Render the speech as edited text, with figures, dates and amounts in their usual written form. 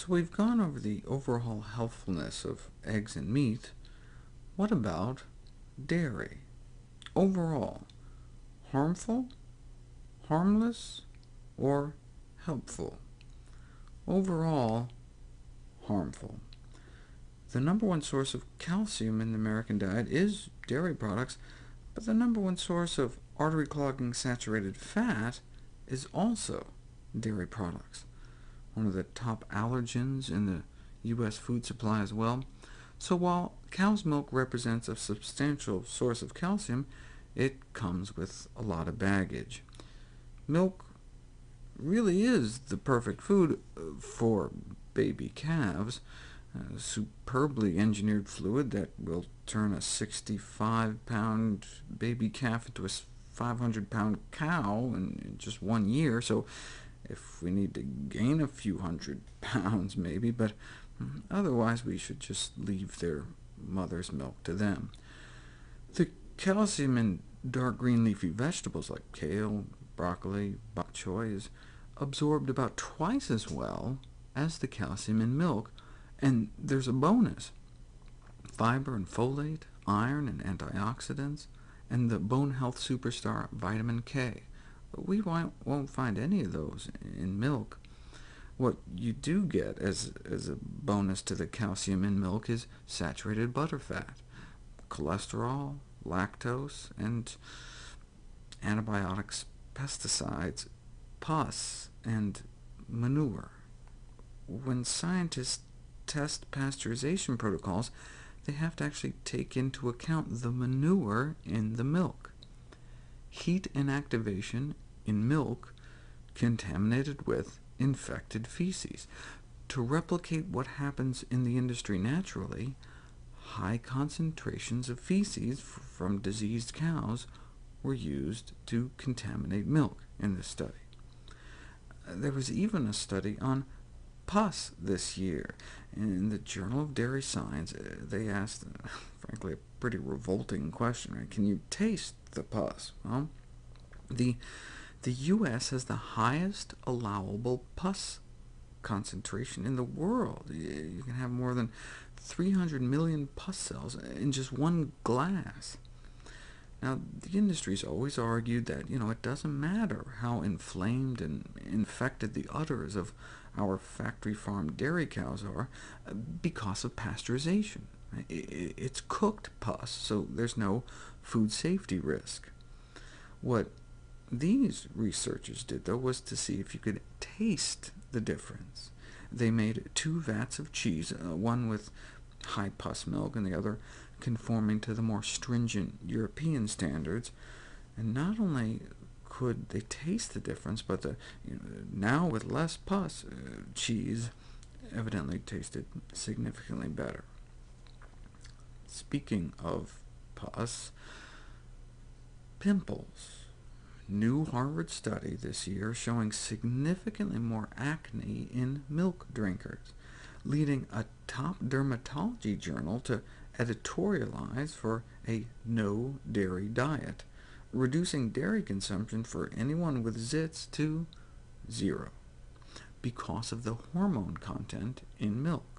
So we've gone over the overall healthfulness of eggs and meat. What about dairy? Overall, harmful, harmless, or helpful? Overall, harmful. The number one source of calcium in the American diet is dairy products, but the number one source of artery-clogging saturated fat is also dairy products, one of the top allergens in the U.S. food supply as well. So while cow's milk represents a substantial source of calcium, it comes with a lot of baggage. Milk really is the perfect food for baby calves, superbly engineered fluid that will turn a 65-pound baby calf into a 500-pound cow in just 1 year. So if we need to gain a few hundred pounds, maybe, but otherwise we should just leave their mother's milk to them. The calcium in dark green leafy vegetables like kale, broccoli, bok choy is absorbed about twice as well as the calcium in milk, and there's a bonus. Fiber and folate, iron and antioxidants, and the bone health superstar vitamin K. We won't find any of those in milk. What you do get as a bonus to the calcium in milk is saturated butterfat, cholesterol, lactose, and antibiotics, pesticides, pus, and manure. When scientists test pasteurization protocols, they have to actually take into account the manure in the milk. Heat inactivation in milk contaminated with infected feces. To replicate what happens in the industry naturally, high concentrations of feces from diseased cows were used to contaminate milk in this study. There was even a study on pus this year. In the Journal of Dairy Science, they asked, frankly, a pretty revolting question. Right? Can you taste the pus? Well, the U.S. has the highest allowable pus concentration in the world. You can have more than 300 million pus cells in just one glass. Now, the industry's always argued that it doesn't matter how inflamed and infected the udders of our factory-farmed dairy cows are because of pasteurization. It's cooked pus, so there's no food safety risk. What these researchers did, though, was to see if you could taste the difference. They made 2 vats of cheese, one with high pus milk and the other conforming to the more stringent European standards, and not only could they taste the difference, but now with less pus, cheese evidently tasted significantly better. Speaking of pus, pimples. New Harvard study this year showing significantly more acne in milk drinkers, leading a top dermatology journal to editorialize for a no-dairy diet, reducing dairy consumption for anyone with zits to 0, because of the hormone content in milk.